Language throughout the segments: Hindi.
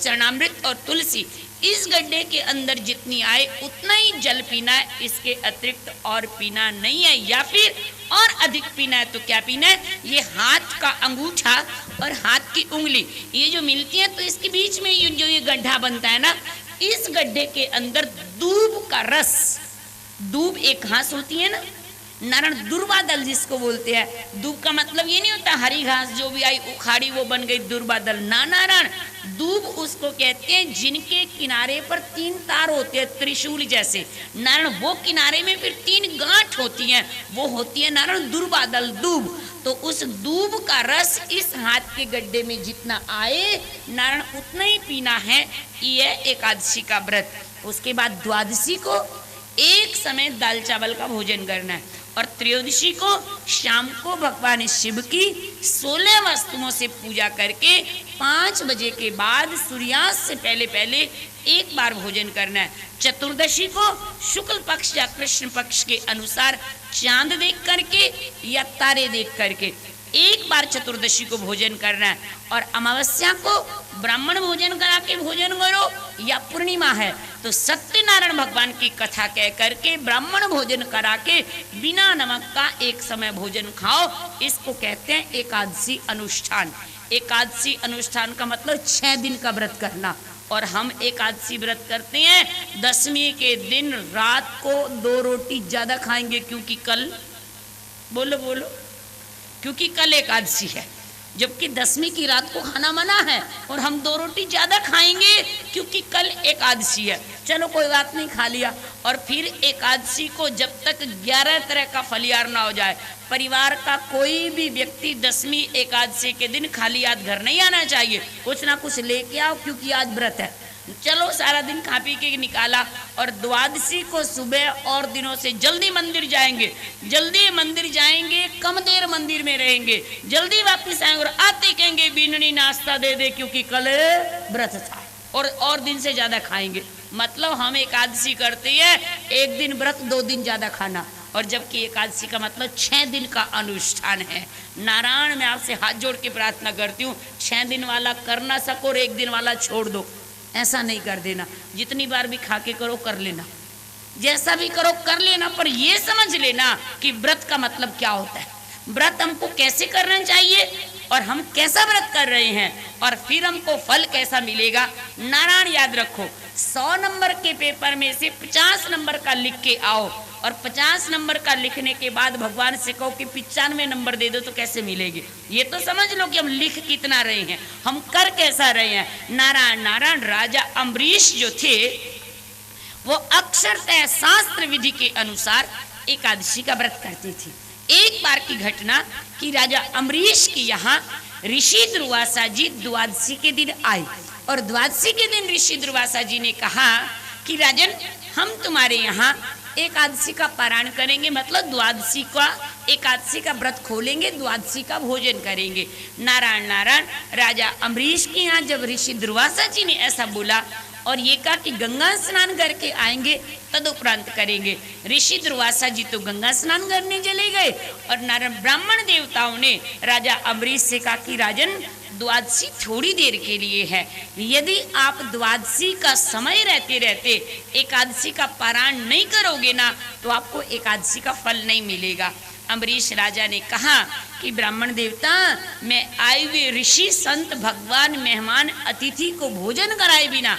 चरणामृत और तुलसी इस गड्ढे के अंदर जितनी आए उतना ही जल पीना है, इसके अतिरिक्त और पीना नहीं है। या फिर और अधिक पीना है तो क्या पीना है, ये हाथ का अंगूठा और हाथ की उंगली ये जो मिलती है तो इसके बीच में जो ये गड्ढा बनता है ना, इस गड्ढे के अंदर दूब का रस, दूब एक घास होती है ना, नारायण दुर्बादल जिसको बोलते हैं। दूब का मतलब ये नहीं होता हरी घास जो भी आई उखाड़ी वो बन गई दुर्बादल ना, नारायण दूब उसको कहते हैं जिनके किनारे पर 3 तार होते हैं त्रिशूल जैसे, नारायण वो किनारे में फिर 3 गांठ होती हैं, वो होती है नारायण दुर्बादल दूब। तो उस दूब का रस इस हाथ के गड्ढे में जितना आए नारायण उतना ही पीना है। ये एकादशी का व्रत। उसके बाद द्वादशी को एक समय दाल चावल का भोजन करना है और त्रयोदशी को शाम को भगवान शिव की 16 वस्तुओं से पूजा करके 5 बजे के बाद सूर्यास्त से पहले पहले एक बार भोजन करना है। चतुर्दशी को शुक्ल पक्ष या कृष्ण पक्ष के अनुसार चांद देख करके या तारे देख करके एक बार चतुर्दशी को भोजन करना है और अमावस्या को ब्राह्मण भोजन करा के भोजन करो या पूर्णिमा है तो सत्यनारायण भगवान की कथा कह करके ब्राह्मण भोजन करा के बिना नमक का एक समय भोजन खाओ। इसको कहते हैं एकादशी अनुष्ठान। एकादशी अनुष्ठान का मतलब 6 दिन का व्रत करना। और हम एकादशी व्रत करते हैं 10वीं के दिन रात को 2 रोटी ज्यादा खाएंगे क्योंकि कल बोलो क्योंकि कल एकादशी है, जबकि 10वीं की रात को खाना मना है और हम 2 रोटी ज्यादा खाएंगे क्योंकि कल एकादशी है। चलो कोई बात नहीं, खा लिया। और फिर एकादशी को जब तक 11 तरह का फलियार ना हो जाए, परिवार का कोई भी व्यक्ति 10वीं एकादशी के दिन खाली हाथ घर नहीं आना चाहिए, कुछ ना कुछ लेके आओ क्योंकि आज व्रत है। चलो सारा दिन खा पी के निकाला और द्वादशी को सुबह और दिनों से जल्दी मंदिर जाएंगे, जल्दी मंदिर जाएंगे, कम देर मंदिर में रहेंगे, जल्दी वापस आएंगे और आते कहेंगे बीननी नाश्ता दे दे क्योंकि कल व्रत था और दिन से ज्यादा खाएंगे। मतलब हम एकादशी करते हैं 1 दिन व्रत 2 दिन ज्यादा खाना, और जबकि एकादशी का मतलब 6 दिन का अनुष्ठान है। नारायण मैं आपसे हाथ जोड़ के प्रार्थना करती हूँ 6 दिन वाला कर ना सको और 1 दिन वाला छोड़ दो, ऐसा नहीं कर देना। जितनी बार भी खा के करो कर लेना, जैसा भी करो कर लेना, पर ये समझ लेना कि व्रत का मतलब क्या होता है, व्रत हमको कैसे करना चाहिए और हम कैसा व्रत कर रहे हैं और फिर हमको फल कैसा मिलेगा। नारायण याद रखो 100 नंबर के पेपर में से 50 नंबर का लिख के आओ और 50 नंबर का लिखने के बाद भगवान से कहो कि 95 नंबर दे दो तो कैसे मिलेगी। ये तो समझ लो कि हम लिख कितना रहे हैं, हम कर कैसा रहे हैं। नारायण नारायण राजा अम्बरीश जो थे वो अक्षरतः शास्त्र विधि के अनुसार एकादशी का व्रत करते थे। एक बार की घटना कि राजा अम्बरीश की यहाँ ऋषि दुर्वासा जी द्वादशी के दिन आए और द्वादशी के दिन ऋषि दुर्वासा जी ने कहा कि राजन हम तुम्हारे यहाँ एकादशी का पारायण करेंगे, मतलब द्वादशी का एकादशी का व्रत खोलेंगे, द्वादशी का भोजन करेंगे। नारायण नारायण राजा अम्बरीश के यहाँ जब ऋषि दुर्वासा जी ने ऐसा बोला और ये कहा कि गंगा स्नान करके आएंगे तदुपरांत करेंगे। ऋषि दुर्वासा जी तो गंगा स्नान करने चले गए और नारायण ब्राह्मण देवताओं ने राजा अम्बरीश से कहा कि राजन द्वादशी थोड़ी देर के लिए है, यदि आप द्वादशी का समय रहते रहते एकादशी का पारायण नहीं करोगे ना तो आपको एकादशी का फल नहीं मिलेगा। अम्बरीश राजा ने कहा कि ब्राह्मण देवता मैं आए हुए ऋषि संत भगवान मेहमान अतिथि को भोजन कराए बिना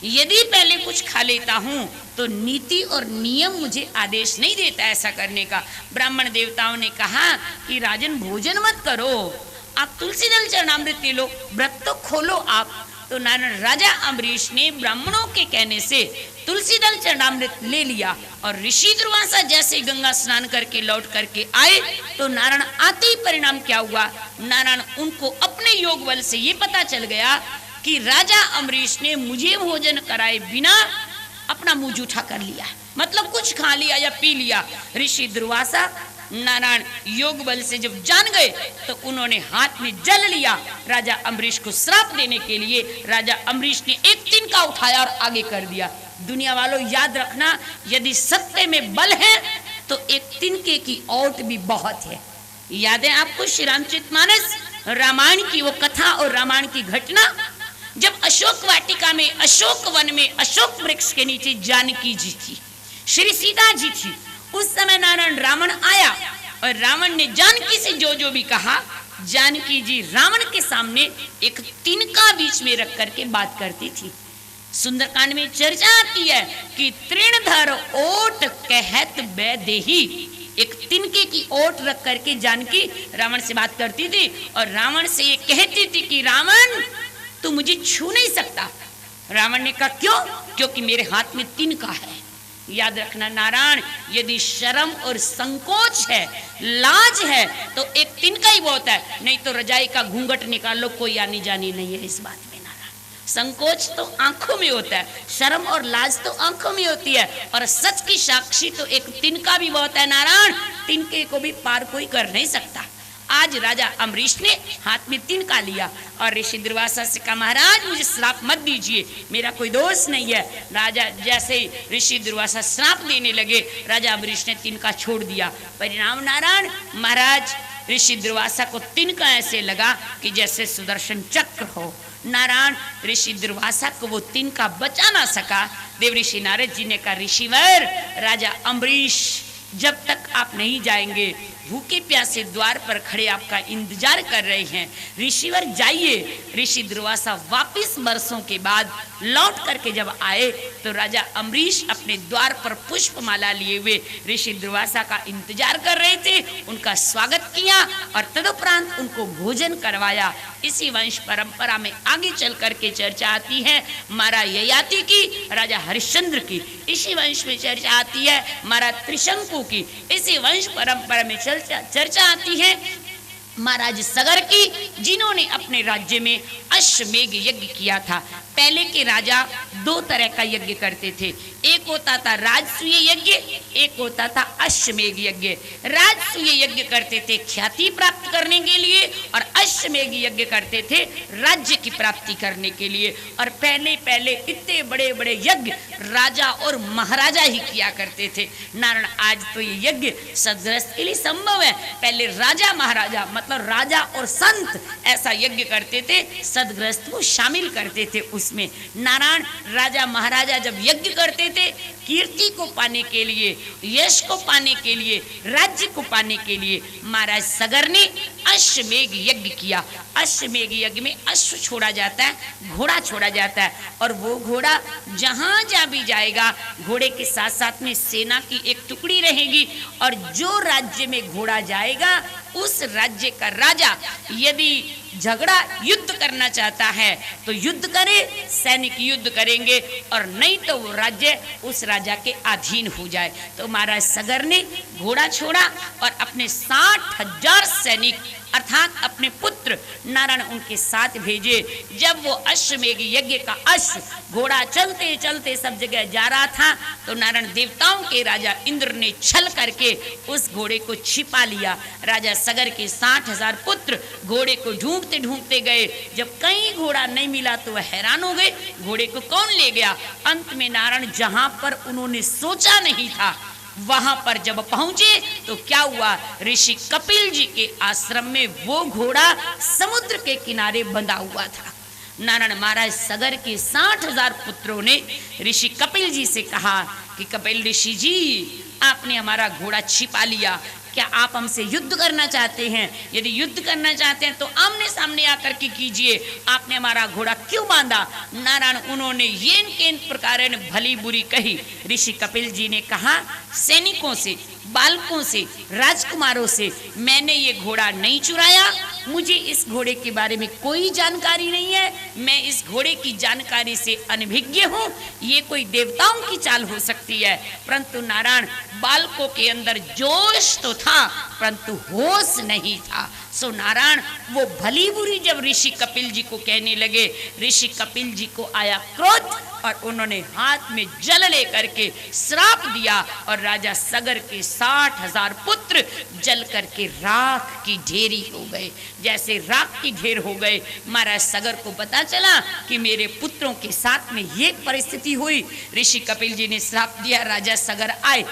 यदि पहले कुछ खा लेता हूँ तो नीति और नियम मुझे आदेश नहीं देता ऐसा करने का। ब्राह्मण देवताओं ने कहा कि राजन भोजन मत करो, आप तुलसी दल चरणामृत ले लो, व्रत तो खोलो आप। तो नारायण राजा अम्बरीश ने ब्राह्मणों के कहने से तुलसी दल चरणामृत ले लिया और ऋषि दुर्वासा जैसे गंगा स्नान करके लौट करके आए तो नारायण आते ही परिणाम क्या हुआ, नारायण उनको अपने योग बल से ये पता चल गया कि राजा अम्बरीश ने मुझे भोजन कराए बिना अपना मुंह जूठा कर लिया, मतलब कुछ खा लिया या पी लिया। ऋषि दुर्वासा नारायण योग बल से जब जान गए तो उन्होंने हाथ में जल लिया राजा अम्बरीश को श्राप देने के लिए। राजा अम्बरीश ने एक तिनका उठाया और आगे कर दिया। दुनिया वालों याद रखना, यदि सत्य में बल है तो एक तिनके की औट भी बहुत है। याद है आपको श्री रामचरितमानस रामायण की वो कथा और रामायण की घटना, जब अशोक वाटिका में, अशोक वन में, अशोक वृक्ष के नीचे जानकी जी थी, श्री सीता जी थी। उस समय नारायण रावण आया और रावण ने जानकी से जो जो भी कहा, जानकी जी रावण के सामने एक तिनका बीच में रख करके बात करती थी। सुंदरकांड में चर्चा आती है कि तृणधर ओट कहत बैदेही, एक तिनके की ओट रख करके जानकी रावण से बात करती थी और रावण से ये कहती थी कि रावण तू मुझे छू नहीं सकता। रावण ने कहा क्यों? क्योंकि मेरे हाथ में तिनका है। याद रखना नारायण, यदि शर्म और संकोच है, लाज है, तो एक तिनका ही बहुत है, नहीं तो रजाई का घूंघट निकाल लो, कोई आनी जानी नहीं है इस बात में नारायण। संकोच तो आंखों में होता है, शर्म और लाज तो आंखों में होती है, और सच की साक्षी तो एक तिनका भी बहुत है नारायण। तिनके को भी पार कोई कर नहीं सकता। आज राजा अम्बरीश ने हाथ में तिनका लिया और ऋषि दुर्वासा से कहा महाराज मुझे श्राप मत दीजिए, मेरा कोई दोष नहीं है। राजा जैसे ऋषि दुर्वासा श्राप देने लगे, राजा अम्बरीश ने तिनका छोड़ दिया। परिणाम नारायण, महाराज ऋषि दुर्वासा को तिनका ऐसे लगा कि जैसे सुदर्शन चक्र हो। नारायण, ऋषि दुर्वासा को वो तिनका बचा ना सका। देव ऋषि नारद जी ने कहा ऋषिवर, राजा अम्बरीश जब तक आप नहीं जाएंगे, भूखे प्यासे द्वार पर खड़े आपका इंतजार कर रहे हैं, ऋषिवर जाइए। ऋषि दुर्वासा वापिस बरसों के बाद लौट करके जब आए तो राजा अम्बरीश अपने द्वार पर पुष्पमाला लिए हुए ऋषि दुर्वासा का इंतजार कर रहे थे। उनका स्वागत किया और तदुपरांत उनको भोजन करवाया। इसी वंश परंपरा में आगे चल करके चर्चा आती है महाराज ययाति की, राजा हरिश्चंद्र की। इसी वंश में चर्चा आती है महाराज त्रिशंकु की। इसी वंश परंपरा में चर्चा आती है महाराज सगर की, जिन्होंने अपने राज्य में अश्वमेघ यज्ञ किया था। पहले के राजा दो तरह का यज्ञ करते थे, एक होता था राजसूय यज्ञ, एक होता था अश्वमेघ यज्ञ। राजसूय यज्ञ करते थे ख्याति प्राप्त करने के लिए और अश्वमेघ यज्ञ करते थे राज्य की प्राप्ति करने के लिए। और पहले पहले इतने बड़े बड़े यज्ञ राजा और महाराजा ही किया करते थे। नारायण, आज तो ये यज्ञ सदग्रस्त के लिए संभव है। पहले राजा महाराजा मतलब राजा और संत ऐसा यज्ञ करते थे, सदग्रस्त को शामिल करते थे उसमें। नारायण, राजा महाराजा जब यज्ञ करते थे कीर्ति को पाने के लिए, यश को पाने के लिए, राज्य को पाने के लिए, महाराज सगर ने अश्वमेघ यज्ञ किया। अश्वमेघ यज्ञ में अश्व छोड़ा जाता है, घोड़ा छोड़ा जाता है, और वो घोड़ा जहां जा भी जाएगा घोड़े के साथ साथ में सेना की एक टुकड़ी रहेगी, और जो राज्य में घोड़ा जाएगा उस राज्य का राजा यदि झगड़ा युद्ध करना चाहता है तो युद्ध करे, सैनिक युद्ध करेंगे, और नहीं तो वो राज्य उस राजा के अधीन हो जाए। तो महाराज सगर ने घोड़ा छोड़ा और अपने 60,000 सैनिक अर्थात अपने पुत्र नारायण उनके साथ भेजे। जब वो अश्वमेघ यज्ञ का अश्व घोड़ा चलते चलते सब जगह जा रहा था तो नारायण देवताओं के राजा इंद्र ने छल करके उस घोड़े को छिपा लिया। राजा सगर के 60,000 पुत्र घोड़े को ढूंढते ढूंढते गए। जब कहीं घोड़ा नहीं मिला तो वह हैरान हो गए, घोड़े को कौन ले गया। अंत में नारायण जहां पर उन्होंने सोचा नहीं था वहां पर जब पहुंचे तो क्या हुआ, ऋषि कपिल जी के आश्रम में वो घोड़ा समुद्र के किनारे बंधा हुआ था। नारायण, महाराज सगर के 60,000 पुत्रों ने ऋषि कपिल जी से कहा कि कपिल ऋषि जी, आपने हमारा घोड़ा छिपा लिया, क्या आप हमसे युद्ध करना चाहते हैं? यदि युद्ध करना चाहते हैं तो आमने सामने आकर के कीजिए, आपने हमारा घोड़ा क्यों बांधा? नारायण, उन्होंने येन केन प्रकार भली बुरी कही। ऋषि कपिल जी ने कहा सैनिकों से, बालकों से, राजकुमारों से, मैंने ये घोड़ा नहीं चुराया, मुझे इस घोड़े के बारे में कोई जानकारी नहीं है, मैं इस घोड़े की जानकारी से अनभिज्ञ हूँ, ये कोई देवताओं की चाल हो सकती है। परंतु नारायण, बालकों के अंदर जोश तो था परंतु होश नहीं था। सो नारायण, वो भली बुरी जब ऋषि कपिल जी को कहने लगे, ऋषि कपिल जी को आया क्रोध और उन्होंने हाथ में जल लेकर के श्राप दिया और राजा सगर के 60,000 पुत्र जल करके राख की ढेरी हो गए। जैसे राख की ढेर हो गए, महाराज सगर को पता चला कि मेरे पुत्रों के साथ में ये परिस्थिति हुई। ऋषि कपिल जी ने श्राप दिया, राजा सगर आए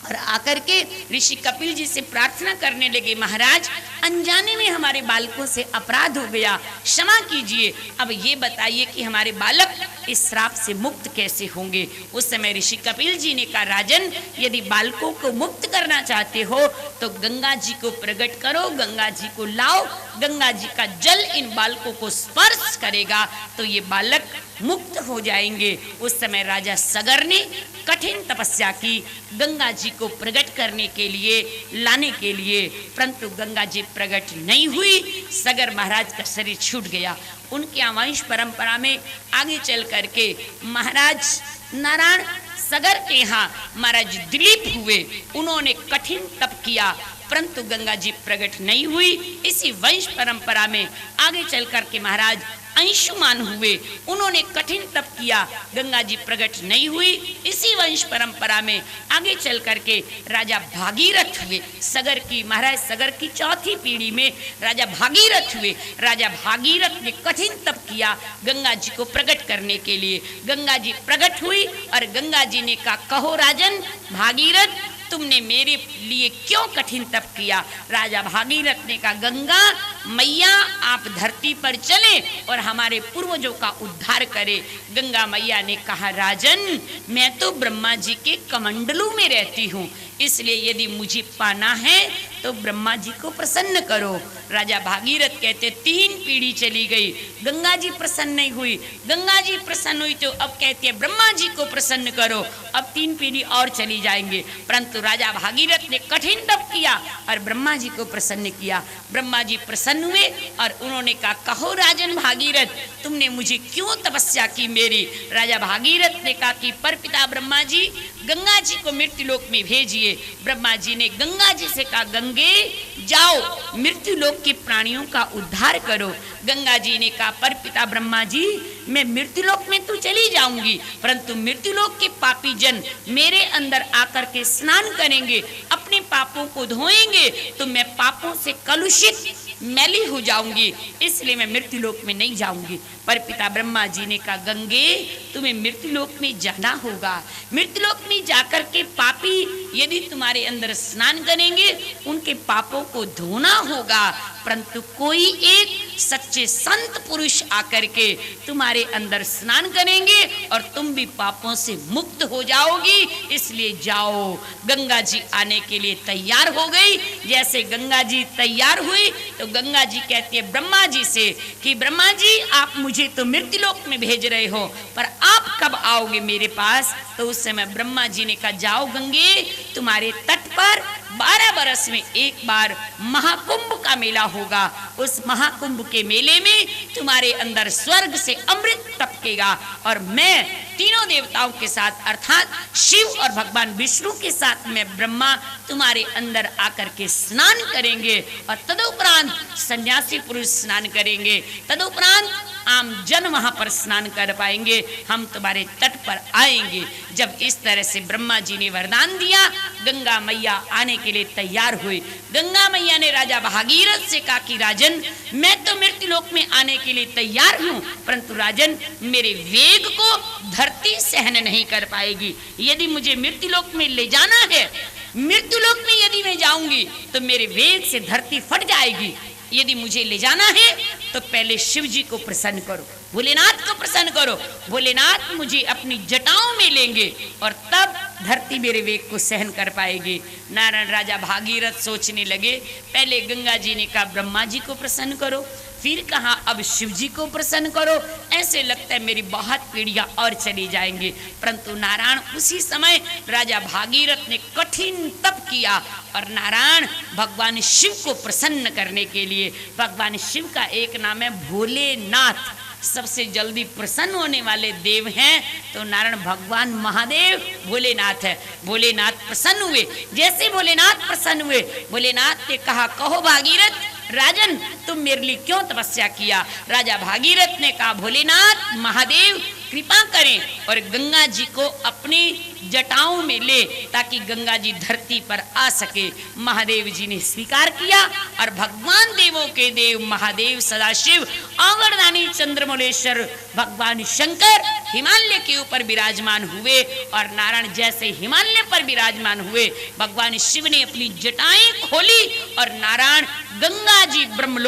और आकर के ऋषि कपिल जी से प्रार्थना करने लगे, महाराज अनजाने में हमारे बालकों से अपराध हो गया, क्षमा कीजिए। अब ये बताइए कि हमारे बालक इस श्राप से मुक्त कैसे होंगे। उस समय ऋषि कपिल जी ने कहा, राजन यदि बालकों को मुक्त करना चाहते हो तो गंगा जी को प्रकट करो, गंगा जी को लाओ, गंगा जी का जल इन बालकों को स्पर्श करेगा तो ये बालक मुक्त हो जाएंगे। उस समय राजा सगर ने कठिन तपस्या की गंगा जी को प्रकट करने के लिए, लाने के लिए, परंतु गंगा जी प्रकट नहीं हुई। सगर महाराज का शरीर छूट गया। उनके वंश परंपरा में आगे चल करके महाराज नारायण सगर के यहाँ महाराज दिलीप हुए, उन्होंने कठिन तप किया परंतु गंगा जी प्रकट नहीं हुई। इसी वंश परंपरा में आगे चल करके महाराज अंशुमान हुए, उन्होंने कठिन तप किया, गंगा जी प्रकट नहीं हुई। इसी वंश परंपरा में आगे चल करके राजा भागीरथ हुए, सगर की महाराज सगर की चौथी पीढ़ी में राजा भागीरथ हुए। राजा भागीरथ ने कठिन तप किया गंगा जी को प्रकट करने के लिए, गंगा जी प्रकट हुई और गंगा जी ने कहा, कहो राजन भागीरथ तुमने मेरे लिए क्यों कठिन तप किया। राजा भागीरथ ने कहा, गंगा मैया आप धरती पर चले और हमारे पूर्वजों का उद्धार करें। गंगा मैया ने कहा, राजन मैं तो ब्रह्मा जी के कमंडलों में रहती हूँ, इसलिए यदि मुझे पाना है तो ब्रह्मा जी को प्रसन्न करो। राजा भागीरथ कहते 3 पीढ़ी चली गई, गंगा जी प्रसन्न नहीं हुई। गंगा जी प्रसन्न हुई तो अब कहते हैं ब्रह्मा जी को प्रसन्न करो, अब 3 पीढ़ी और चली जाएंगे। परंतु राजा भागीरथ ने कठिन तप किया और ब्रह्मा जी को प्रसन्न किया। ब्रह्मा जी प्रसन्न हुए और उन्होंने कहा, कहो राजन भागीरथ तुमने मुझे क्यों तपस्या की मेरी। राजा भागीरथ ने कहा कि परपिता ब्रह्मा जी गंगा जी को मृत्युलोक में भेजिए। ब्रह्मा जी ने गंगा जी से कहा, गंगे जाओ मृत्युलोक के प्राणियों का उद्धार करो। गंगा जी ने कहा, परपिता ब्रह्मा जी मैं मृत्युलोक में तो चली जाऊंगी, परंतु मृत्युलोक के पापी जन मेरे अंदर आकर के स्नान करेंगे, अपने पापों को धोएंगे तो मैं पापों से कलुषित मैली हो जाऊंगी, इसलिए मैं मृत्युलोक में नहीं जाऊंगी। पर पिता ब्रह्मा जी ने कहा, गंगे तुम्हें मृत्युलोक में जाना होगा, मृत्युलोक में जाकर के पापी यदि तुम्हारे अंदर स्नान करेंगे उनके पापों को धोना होगा, परंतु कोई एक सच्चे संत पुरुष आकर के तुम्हारे अंदर स्नान करेंगे और तुम भी पापों से मुक्त हो जाओगी, इसलिए जाओ। गंगा जी आने के लिए तैयार हो गई। जैसे गंगा जी तैयार हुई तो गंगा जी कहती है ब्रह्मा जी से कि ब्रह्मा जी आप मुझे तो मृत्युलोक में भेज रहे हो, पर आप कब आओगे मेरे पास। तो उस समय ब्रह्मा जी ने कहा, जाओ गंगे तुम्हारे तट पर 12 बरस में एक बार महाकुंभ का मेला होगा, उस महाकुंभ के मेले में तुम्हारे अंदर स्वर्ग से अमृत टपकेगा और मैं तीनों देवताओं के साथ अर्थात शिव और भगवान विष्णु के साथ में ब्रह्मा तुम्हारे अंदर आकर के स्नान करेंगे और तदुपरांत सन्यासी पुरुष स्नान करेंगे, तदुपरांत आम जन वहां पर स्नान कर पाएंगे, हम तुम्हारे तट पर आएंगे। जब इस तरह से ब्रह्मा जी ने वरदान दिया, गंगा मैया आने के लिए तैयार हुई। गंगा मैया ने राजा भागीरथ से कहा कि राजन मैं तो मृत्युलोक में आने के लिए तैयार हूं, परंतु राजन मेरे वेग को धरती सहन नहीं कर पाएगी। यदि मुझे मृत्युलोक में ले जाना है, मृत्युलोक में यदि मैं जाऊंगी तो मेरे वेग से धरती फट जाएगी। यदि मुझे ले जाना है तो पहले शिव जी को प्रसन्न करो, भोलेनाथ को प्रसन्न करो, भोलेनाथ मुझे अपनी जटाओं में लेंगे और तब धरती मेरे वेग को सहन कर पाएगी। नारायण राजा भागीरथ सोचने लगे, पहले गंगा जी ने कहा ब्रह्मा जी को प्रसन्न करो, फिर कहा अब शिव जी को प्रसन्न करो, ऐसे लगता है मेरी बहुत पीढ़ियां और चली जाएंगी। परंतु नारायण उसी समय राजा भागीरथ ने कठिन तप किया और नारायण भगवान शिव को प्रसन्न करने के लिए, भगवान शिव का एक नाम है भोलेनाथ, सबसे जल्दी प्रसन्न होने वाले देव हैं तो नारायण भगवान महादेव भोलेनाथ है। भोलेनाथ प्रसन्न हुए। जैसे भोलेनाथ प्रसन्न हुए, भोलेनाथ ने कहा कहो भागीरथ राजन तुम मेरे लिए क्यों तपस्या किया। राजा भागीरथ ने कहा भोलेनाथ महादेव कृपा करें और गंगा जी को अपनी जटाओं में ले, ताकि गंगा जी धरती पर आ सके। महादेव जी ने स्वीकार किया और भगवान देवों के देव महादेव सदाशिव औगरदानी चंद्रमौलेश्वर भगवान शंकर हिमालय के ऊपर विराजमान हुए और नारायण जैसे हिमालय पर विराजमान हुए, भगवान शिव ने अपनी जटाएं खोली और नारायण गंगा जी ब्रह्मलोक